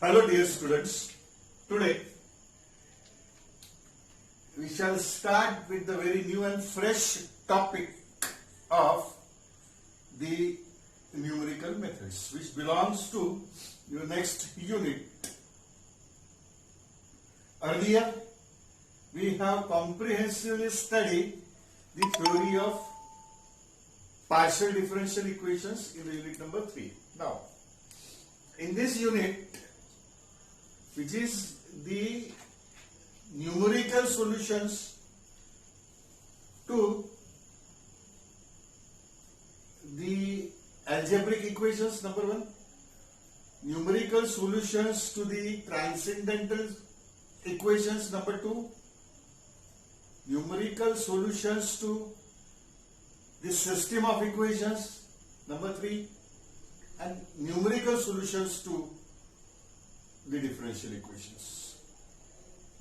Hello dear students, today we shall start with the very new and fresh topic of the numerical methods which belongs to your next unit. Earlier we have comprehensively studied the theory of partial differential equations in the unit number 3. Now, in this unit, which is the numerical solutions to the algebraic equations, number 1, numerical solutions to the transcendental equations, number 2, numerical solutions to the system of equations, number 3, and numerical solutions to the differential equations.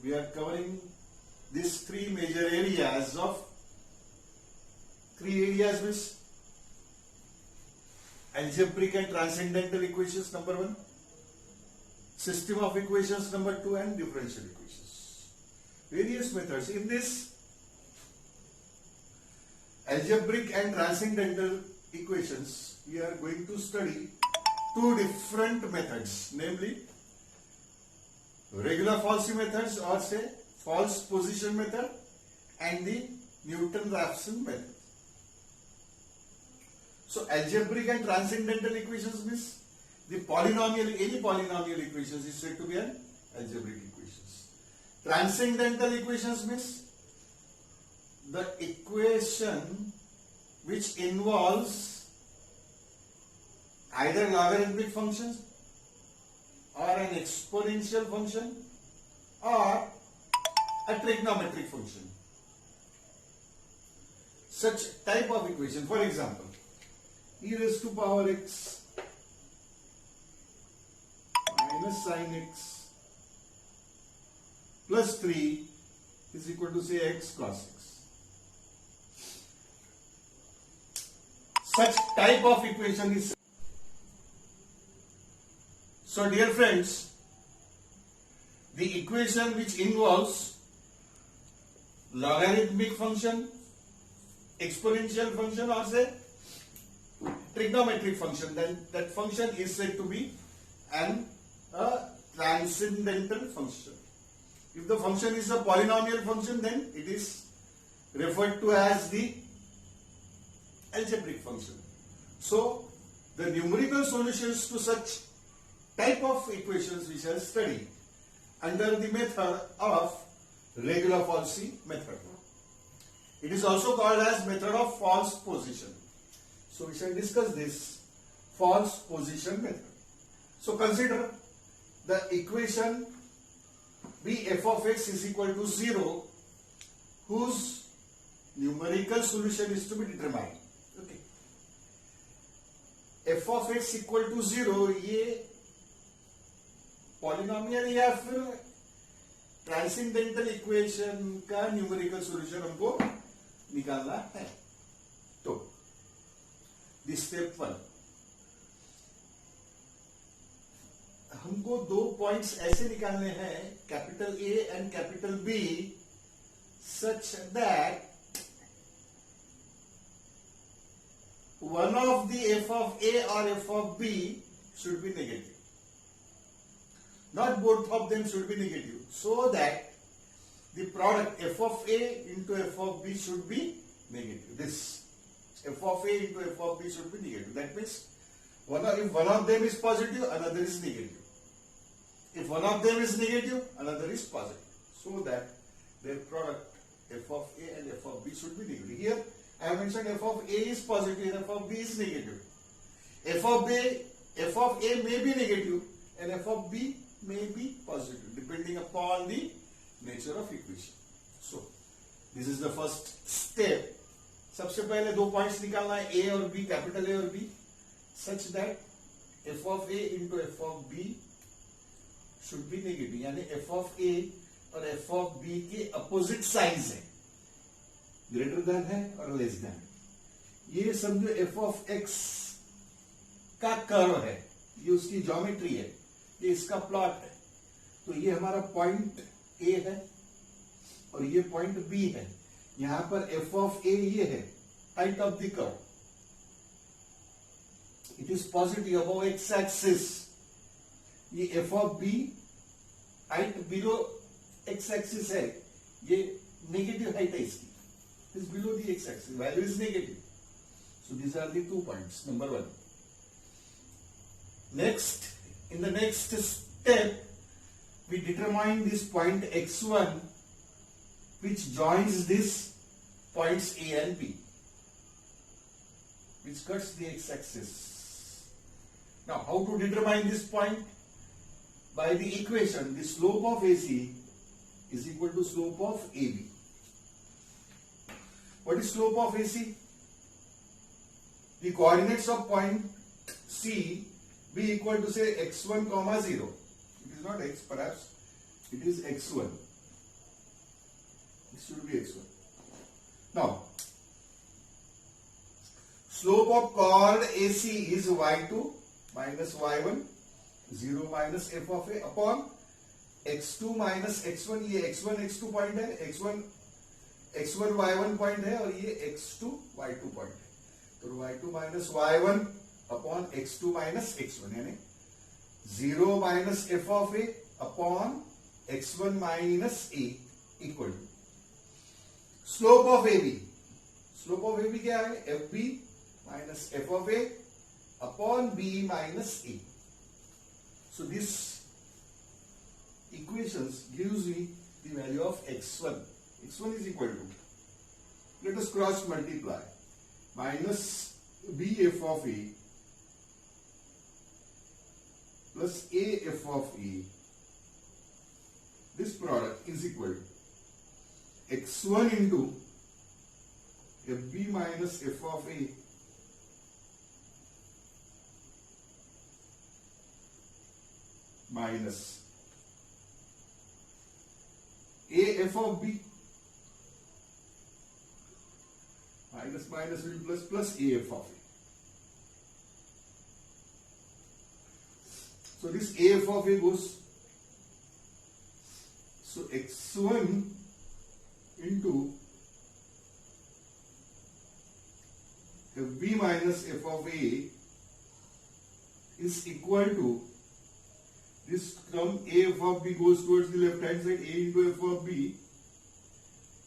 We are covering these three major areas of means algebraic and transcendental equations, number 1, system of equations, number 2, and differential equations. Various methods. In this algebraic and transcendental equations, we are going to study two different methods, namely regular falsy methods, or say false position method, and the Newton-Raphson method. So algebraic and transcendental equations means the polynomial, any polynomial equations is said to be an algebraic equations. Transcendental equations means the equation which involves either logarithmic functions or an exponential function or a trigonometric function. Such type of equation, for example, e raised to power x minus sin x plus 3 is equal to, say, x cos x. Such type of equation is. So dear friends, the equation which involves logarithmic function, exponential function, or say trigonometric function, then that function is said to be a transcendental function. If the function is a polynomial function, then it is referred to as the algebraic function. So the numerical solutions to such type of equations we shall study under the method of regular falsy method. It is also called as method of false position. So we shall discuss this false position method. So consider the equation b f of x is equal to 0 whose numerical solution is to be determined. Okay. f of x equal to 0 ये polynomial या फिर transcendental equation का numerical solution हमको निकालना है. तो this step 1, हमको दो पॉइंट्स ऐसे निकालने हैं, capital A and capital B, such that one of the F of A और F of B should be negative. Not both of them should be negative, so that the product f of a into f of b should be negative. This f of a into f of b should be negative. That means if one of them is positive, another is negative. If one of them is negative, another is positive. So that their product f of a and f of b should be negative. Here I have mentioned f of a is positive and f of b is negative. F of a may be negative and f of b may be positive depending upon the nature of equation. So this is the first step. सबसे पहले दो points निकालना है, a और b, capital a और b, such that f of a into f of b should be negative. यानी f of a और f of b के अपोजिट साइंस है, ग्रेटर देन है और लेस देन. ये समझो f of x का कर्व है, ये उसकी ज्योमेट्री है. ये इसका प्लॉट है, तो ये हमारा पॉइंट ए है और ये पॉइंट बी है। यहां पर एफ ऑफ ए ये है, height of the curve, it is positive above X axis. ये F of B height below X axis है, ये नेगेटिव हाइट है इसकी, is below the X axis, value is negative. So these are the 2 points, number 1. Next, in the next step, we determine this point x1 which joins these points A and B, which cuts the x-axis. Now, how to determine this point? By the equation, the slope of AC is equal to slope of AB. What is slope of AC? The coordinates of point C be equal to say x1 comma 0. It is not x, perhaps it is x1. It should be x1. Now, slope of chord AC is y2 minus y1, 0 minus f of a upon x2 minus x1. ये x1 x2 point है, x1 y1 point है और ये x2 y2 point है। तो y2 minus y1 upon x2 minus x1, यानी 0 minus f of a upon x1 minus a equal to slope of AB। Slope of AB क्या है? FB minus f of a upon B minus a। So this equations gives me the value of x1. x1 is equal to, let us cross multiply, minus bf of a plus af of a. This product is equal to x1 into fb minus f of a minus af of b minus minus will be plus plus AF of A. So this AF of A goes, so x1 into FB minus F of A is equal to, this term AF of B goes towards the left hand side, A into F of B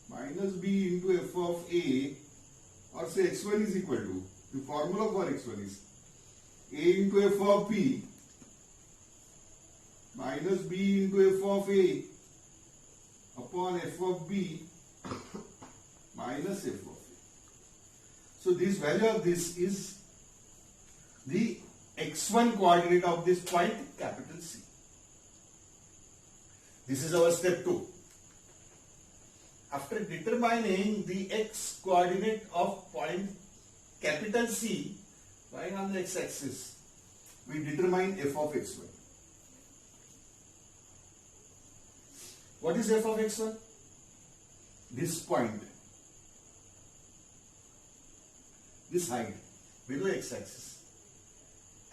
minus B into F of A, or say x1 is equal to, the formula for x1 is a into f of b minus b into f of a upon f of b minus f of a. So this value of this is the x1 coordinate of this point capital C. This is our step 2. After determining the x coordinate of point capital C lying on the x-axis, we determine f of x1. What is f of x1? This point, this height below x-axis.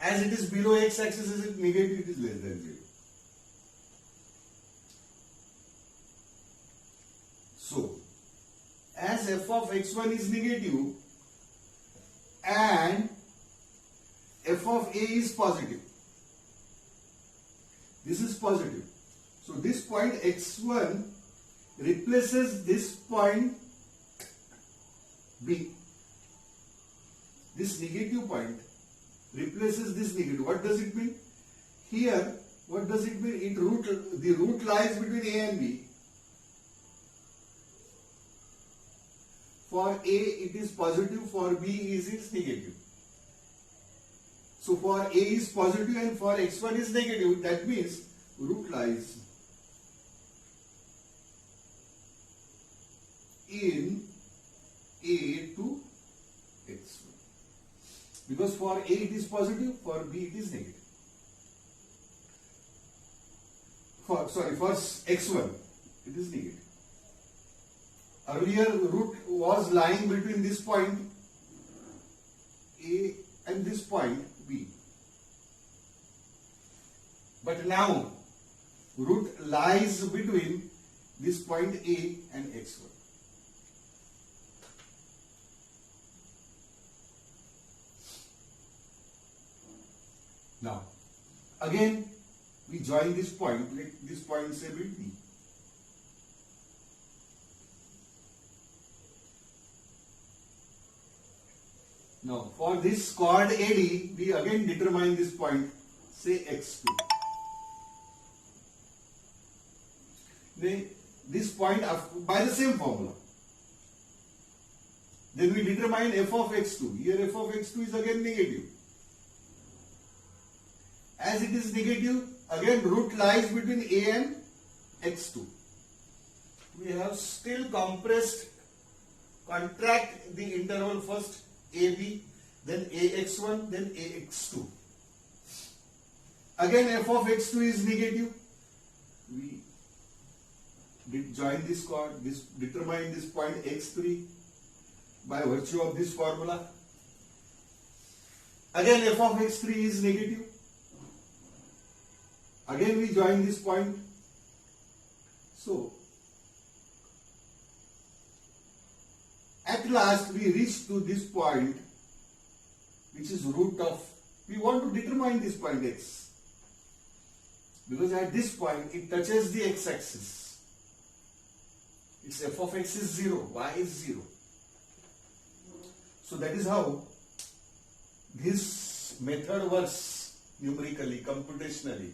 As it is below x-axis, is it negative? It is less than 0. So, as f of x1 is negative and f of a is positive, this is positive. So, this point x1 replaces this point b. This negative point replaces this negative. What does it mean? Here, what does it mean? The root lies between a and b. For A it is positive, for B is negative. So for A is positive and for x1 is negative, that means root lies in A to x1. Because for A it is positive, for B it is negative. For x1 it is negative. Earlier root was lying between this point A and this point B. But now root lies between this point A and x1. Now again we join this point, let this point say be B. Now for this chord AD, we again determine this point, say x2. This point by the same formula. Then we determine f of x2. Here f of x2 is again negative. As it is negative, again root lies between a and x2. We have still contract the interval first AB, then AX1, then AX2. Again f of x2 is negative. We join this chord, determine this point x3 by virtue of this formula. Again f of x3 is negative. Again we join this point. So at last we reach to this point, which is root of, we want to determine this point x, because at this point it touches the x-axis. Its f of x is 0, y is 0. So that is how this method works numerically, computationally.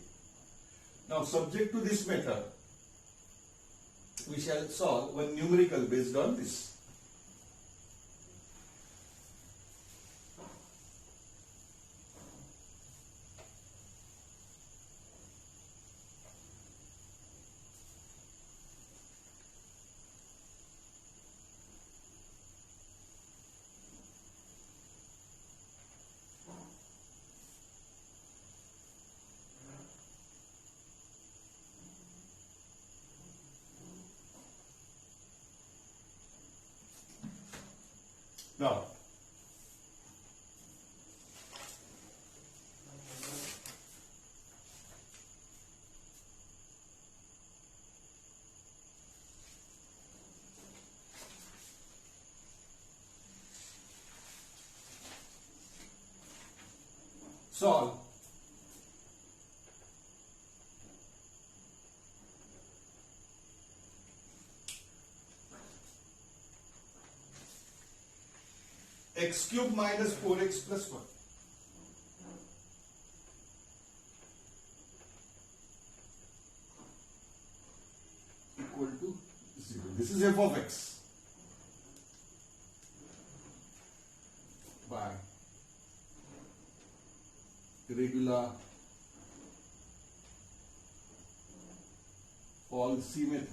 Now subject to this method, we shall solve one numerical based on this. Now, solve x cube minus 4x plus 1 equal to 0. This is f of x by regular Paul-C method.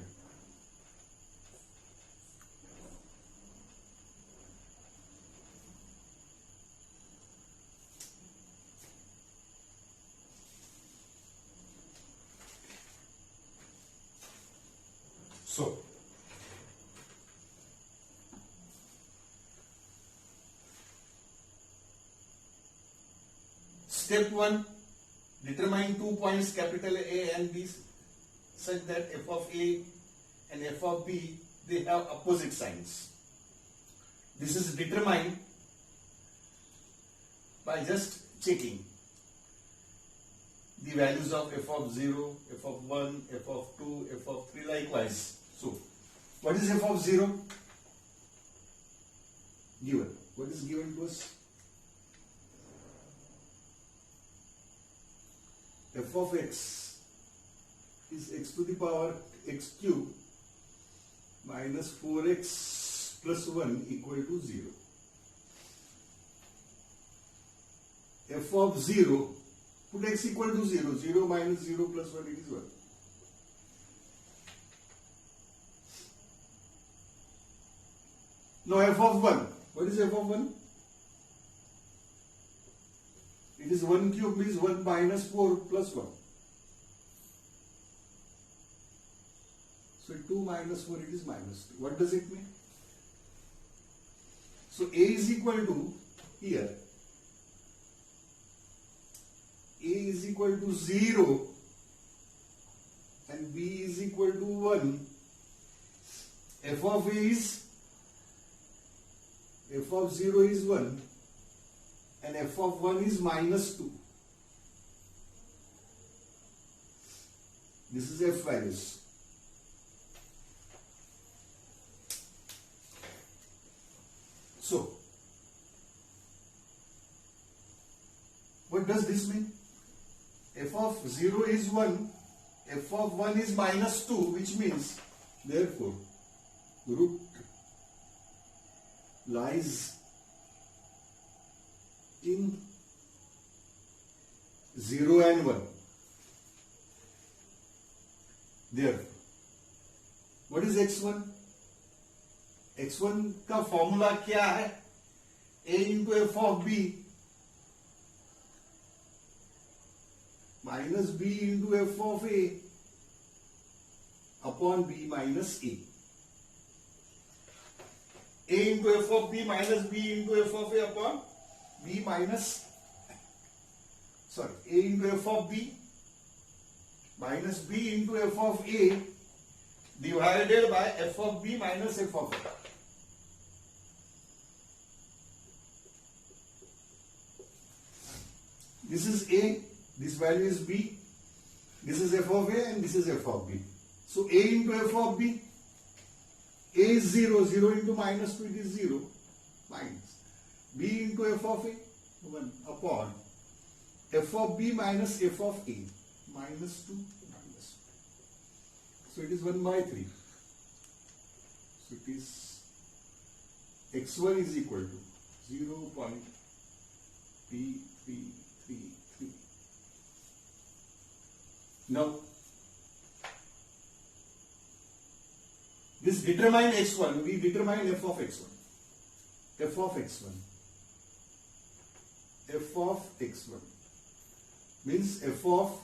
So, step 1, determine 2 points capital A and B such that f of A and f of B, they have opposite signs. This is determined by just checking the values of f of 0, f of 1, f of 2, f of 3 likewise. So, what is f of 0? Given. What is given to us? F of x is x to the power x cube minus 4x plus 1 equal to 0. F of 0, put x equal to 0, 0 minus 0 plus 1, it is 1. Now f of 1, what is f of 1? It is 1 cube means 1 minus 4 plus 1. So 2 minus 4, it is minus 2. What does it mean? So A is equal to, here, A is equal to 0 and b is equal to 1, f of a is, f of 0 is 1 and f of 1 is minus 2. This is f values. So, what does this mean? F of 0 is 1, f of 1 is minus 2, which means, therefore, root lies in 0 and 1. Therefore, what is x1? x1 का formula क्या है? a into f of b minus b into f of a upon b minus a. a into f of b minus b into f of a upon b minus, sorry, a into f of b minus b into f of a divided by f of b minus f of a. This is a, this value is b, this is f of a and this is f of b. So a into f of b, a is 0, 0 into minus 2 it is 0, minus b into f of a 1 upon f of b minus f of a minus 2 minus 2. So it is 1 by 3. So it is x1 is equal to 0.3333. Now, this determine x1, we determine f of x1. f of x1. f of x1 means f of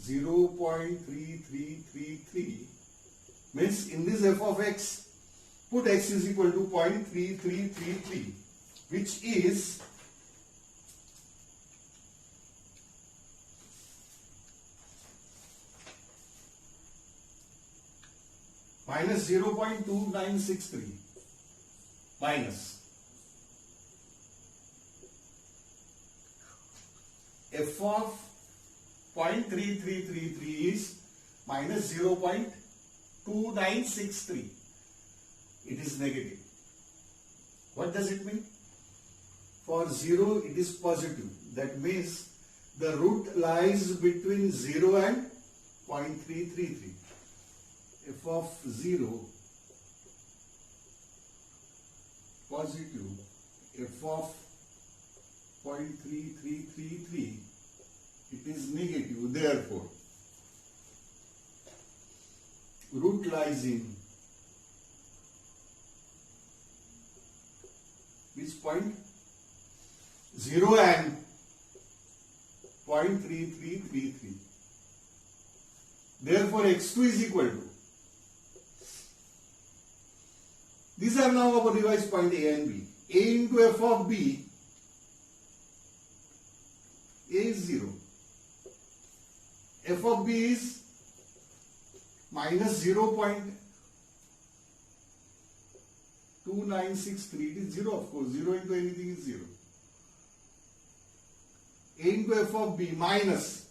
0.3333 means in this f of x, put x is equal to 0.3333, which is minus 0.2963 minus f of 0.3333 is minus 0.2963. It is negative. What does it mean? For 0 it is positive. That means the root lies between 0 and 0.333. f of 0 positive, f of 0.3333, it is negative. Therefore, root lies in which point? 0 and 0.3333. Therefore, x2 is equal to, these are now our revised point A and B. A into f of b, a is 0. f of b is minus 0.2963. It is 0, of course. 0 into anything is 0. A into f of b minus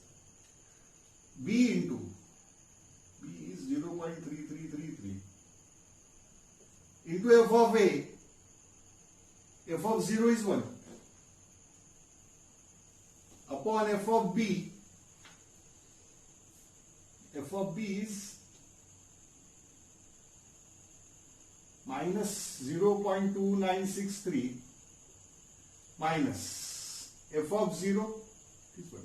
b into b is 0.3333 into f of a, f of 0 is 1 upon f of b, f of b is minus 0.2963 minus f of 0 is 1.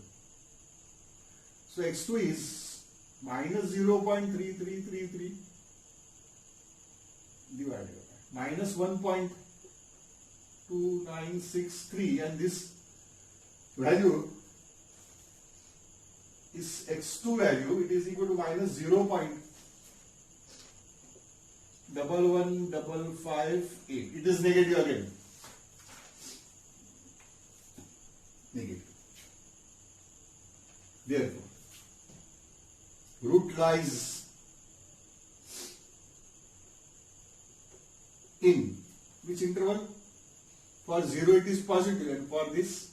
So x2 is minus 0.3333 divided by minus 1.2963, and this value is x2 value, it is equal to minus 0.11558. It is negative again. Negative. Therefore, root lies in which interval? For 0 it is positive, and for this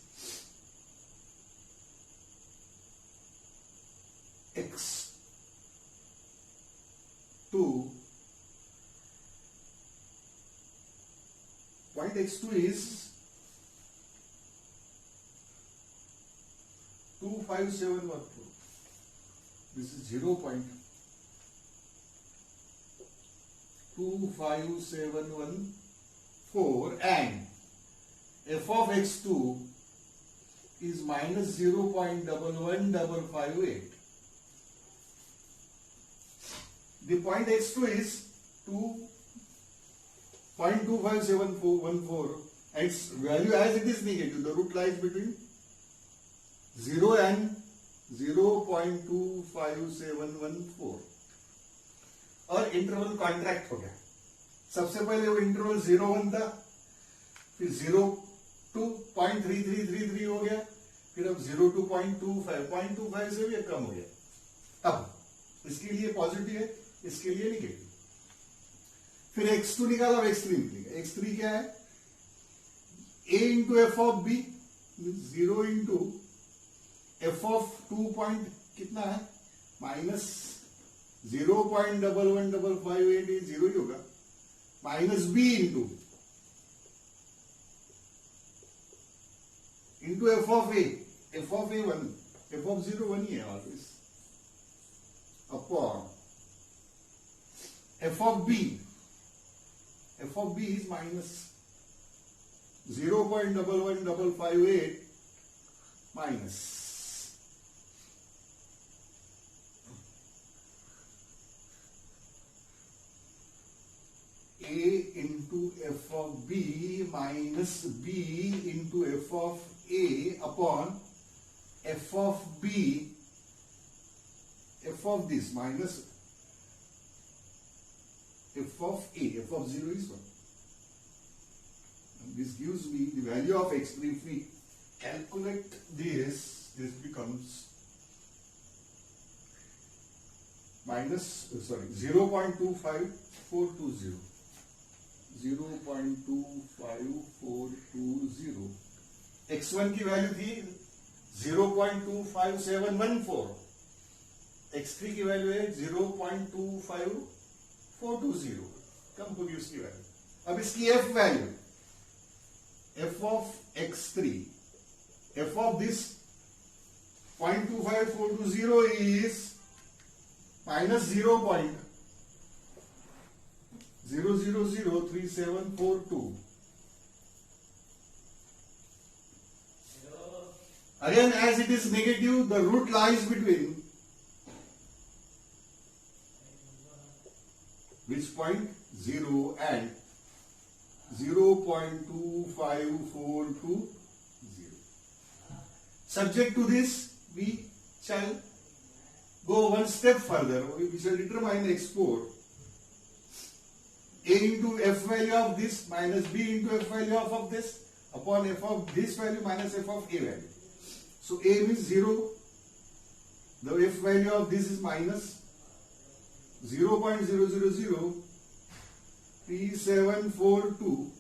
x2, point x2 is 2571. This is 0.25714, and f of x2 is minus 0.11558. The point x2 is 2.25714, and its value as it is negative. The root lies between 0 and 0.25714, और interval contract हो गया. सबसे पहले वो interval 0 1 था, फिर 0 to 0.3333 हो गया, फिर अब 0 to 0.25 से भी कम हो गया. अब इसके लिए पॉजिटिव है, इसके लिए निगेटिव. फिर x2 निकाला और x3 निकलेगा. x3 क्या है? a into f of b, 0 into f of 2 point कितना है? माइनस 0.11558 0 ही होगा, minus b into f of a 1, f of 0 1 ही है always, upon f of b is minus 0.11558 minus a into f of b minus b into f of a upon f of b, f of this minus f of a, f of 0 is 1. And this gives me the value of x3. If we calculate this becomes minus 0.25420. 0.25420. x1 की value थी 0.25714, x3 की value है 0.25420. कम होगी उसकी value. अब इसकी f value, f of x3, f of this 0.25420 is minus 0.0003742. Again, as it is negative, the root lies between which point? 0 and 0.25420. Subject to this, we shall go one step further. We shall determine x4. A into f value of this minus b into f value of this upon f of this value minus f of a value. So a means 0. The f value of this is minus 0.0003742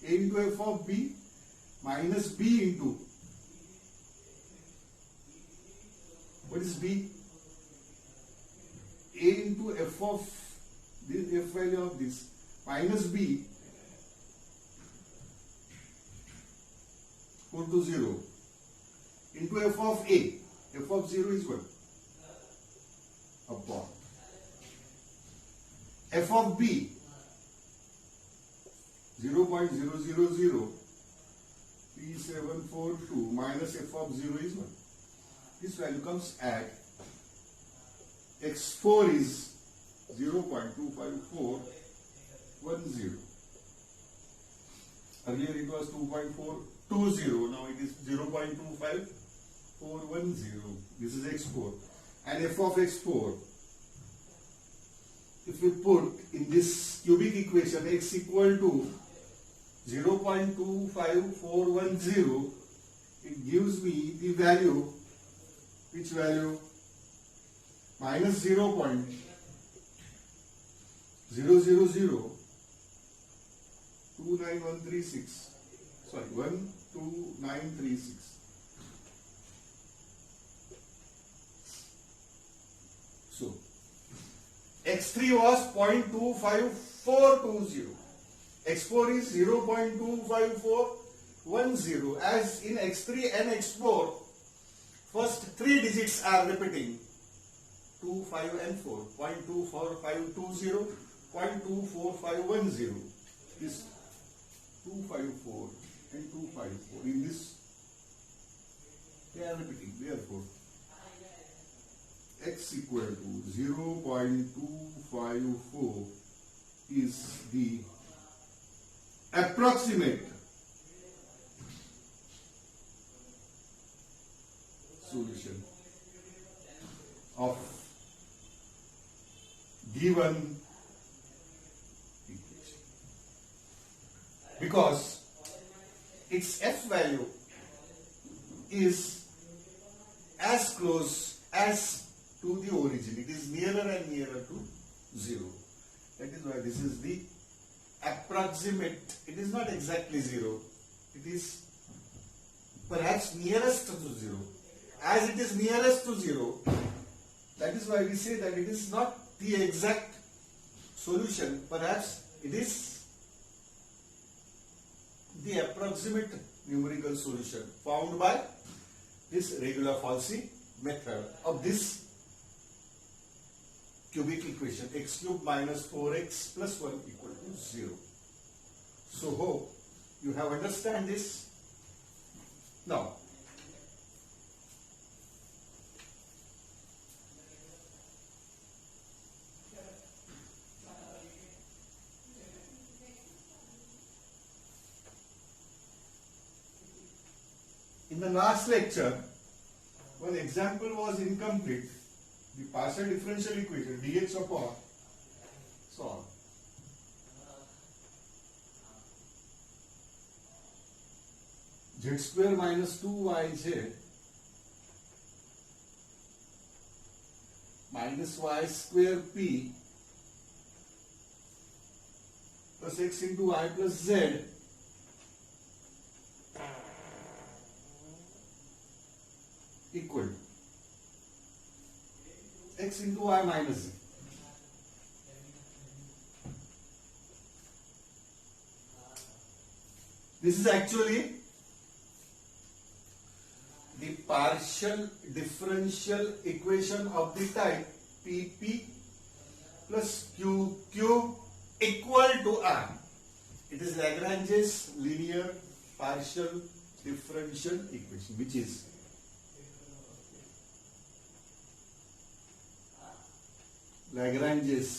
a into f of b minus b into, what is b? A into f of this, f value of this minus b 420 into f of a, f of 0 is 1, upon f of b 0.0003742 minus f of 0 is 1. This value comes at x4 is 0.25410. Earlier it was 2.420, now it is 0.25410. This is x4. And f of x4, if we put in this cubic equation x equal to 0.25410, it gives me the value, which value? minus 0.00029136. Sorry, 12936. So x3 was 0.25420. x4 is 0.25410. As in x3 and x4, first three digits are repeating. 2, 5 and 4. 0.24520, 0.24510. This 254 and 254. In this, they are repeating. Therefore, x equal to 0.254 is the approximate solution of given equation, because its f value is as close as to the origin. It is nearer and nearer to 0. That is why this is the approximate. It is not exactly 0. It is perhaps nearest to 0. As it is nearest to 0, that is why we say that it is not the exact solution. Perhaps it is the approximate numerical solution found by this regular-Falsy method of this cubic equation, x cube minus 4x plus 1 equal to 0. So hope you have understand this. Now, in the last lecture, one example was incomplete. The partial differential equation dx upon so on. Z square minus 2yz minus y square p plus x into y plus z equal to x into y minus z. This is actually the partial differential equation of the type PP plus QQ equal to R. It is Lagrange's linear partial differential equation, which is Lagrange's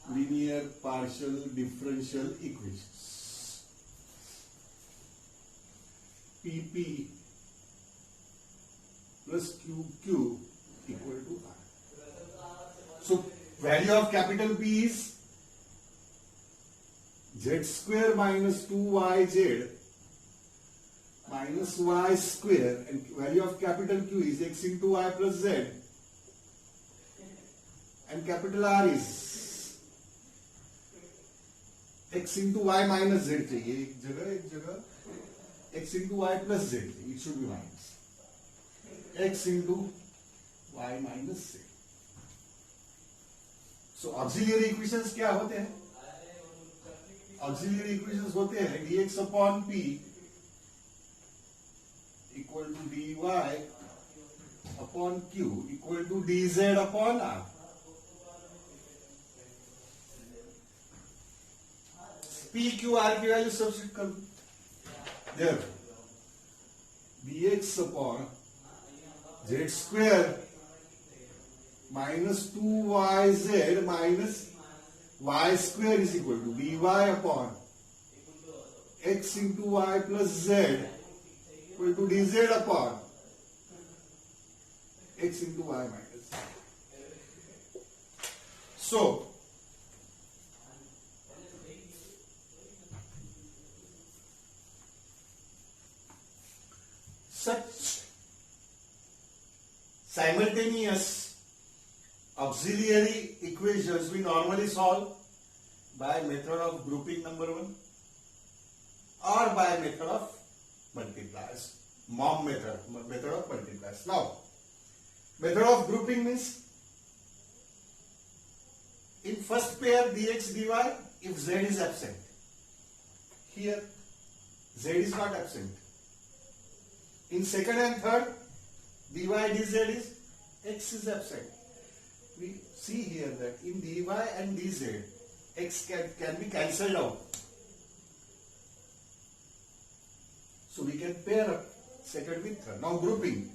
linear partial differential equations. PP plus QQ equal to R. So value of capital P is z square minus 2yz minus y square, and value of capital Q is x into y plus z, and capital R is x into y minus z. एक जगह x into y plus z. It should be minus x into y minus z. So auxiliary equations क्या होते हैं? Auxiliary equations होते हैं dx upon p equal to dy upon q equal to dz upon r. P, Q, R की value substitute कर दो. Therefore, dx upon z square minus 2yz minus y square is equal to dy upon x into y plus z equal to dz upon x into y minus z. So, such simultaneous auxiliary equations we normally solve by method of grouping number 1 or by method of multipliers, mom method of multipliers. Now, method of grouping means in first pair dx dy if z is absent. Here z is not absent. In second and third dy dz is x is absent. We see here that in dy and dz x can be cancelled out. So we can pair up second with third. Now grouping.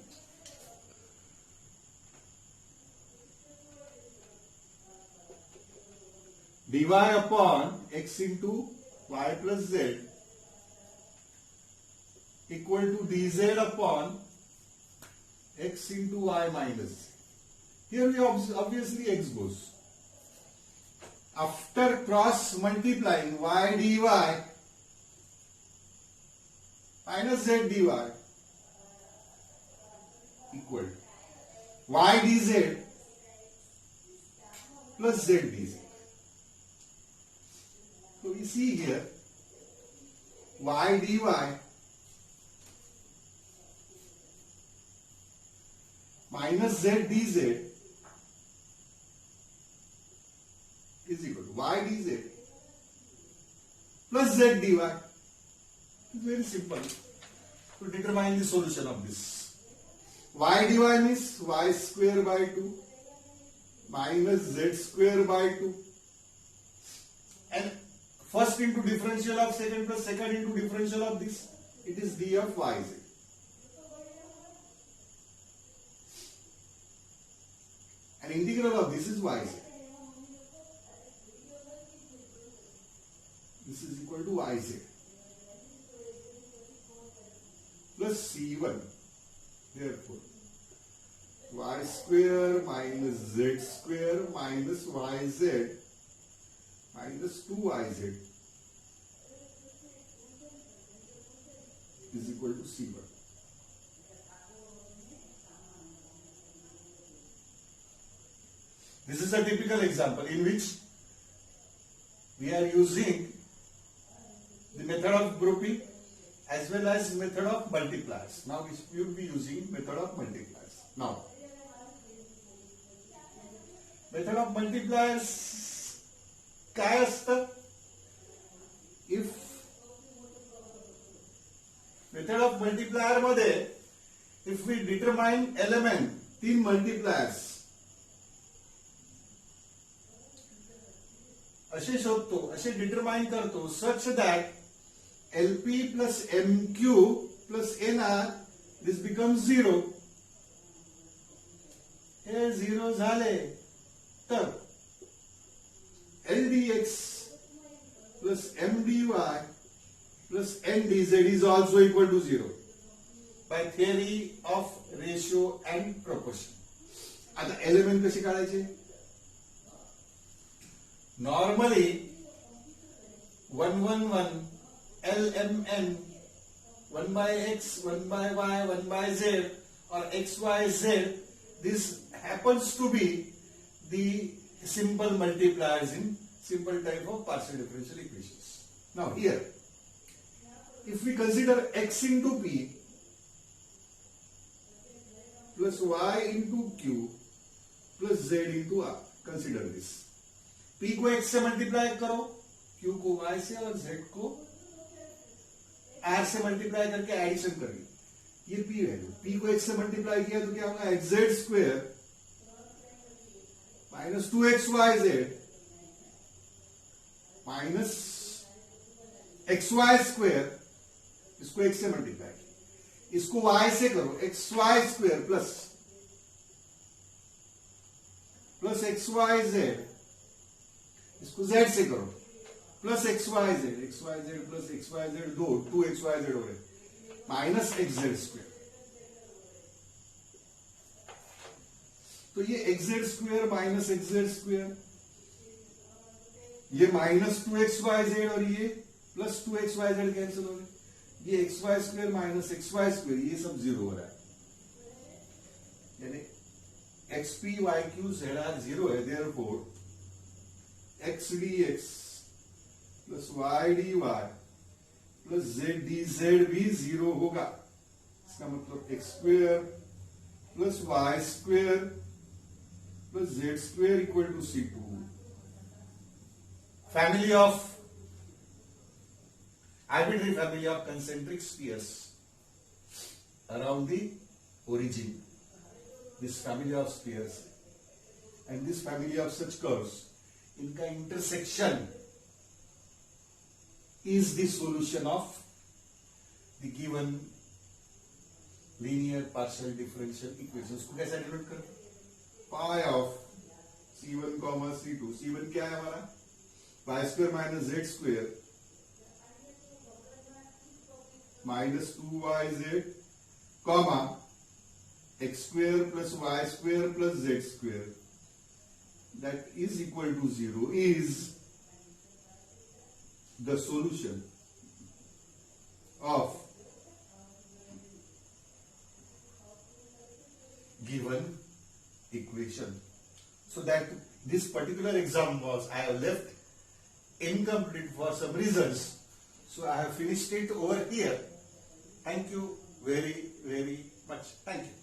Dy upon x into y plus z equal to dz upon x into y minus z. Here we obviously x goes. After cross multiplying y dy minus z dy equal y dz plus z dz. So we see here y dy minus z dz is equal to y dz plus z dy. It's very simple to determine the solution of this. Y dy means y square by 2 minus z square by 2, and first into differential of second plus second into differential of this, it is d of yz. And integral of this is yz. This is equal to yz plus c1. Therefore, y square minus z square minus yz minus 2yz is equal to c1. This is a typical example in which we are using the method of grouping as well as method of multipliers. Now we will be using method of multipliers. Now, method of multipliers काय असतं? If method of multiplier मध्ये if we determine element 3 multipliers असे शोधतो, असे determine करतो such that LP plus MQ plus NR this becomes 0. हे 0 झाले तर LDX plus MDY plus NDZ is also equal to 0 by theory of ratio and proportion. आता element कसे काढायचे? Normally 111 LMN 1 by X 1 by Y 1 by Z or XYZ, this happens to be the simple multipliers in simple type of partial differential equations. Now here, if we consider x into p plus y into q plus z into r, consider this. p को x से multiply करो, q को y से और z को r से multiply करके addition करिए. ये p वैल्यू, p को x से मल्टीप्लाई किया तो क्या होगा? xz square minus 2xyz minus xy square, इसको x से मल्टीप्लाई, इसको y से करो, xy square plus plus xyz, इसको z से करो प्लस xyz प्लस xyz दो 2xyz हो रहे माइनस xz स्क्वायर. तो ये xz square minus xz square, ये माइनस 2xyz और ये प्लस 2xyz कैंसिल हो रहे, ये xy square minus xy square, ये सब 0 हो रहा है. यानी xp yq z are 0 है, therefore x dx plus y dy plus z dz भी 0 होगा. इसका मतलब x square plus y square plus z square equal to c2. Family of arbitrary family of concentric spheres around the origin. This family of spheres and this family of such curves, इनका intersection is the solution of the given linear partial differential equations. इसको कैसे denote करें? Pi of c1 comma c2. c1 क्या है हमारा? y square minus z square minus 2yz comma x square plus y square plus z square that is equal to 0 is the solution of given equation. So that this particular exam was, I have left incomplete for some reasons, so I have finished it over here. Thank you very much. Thank you.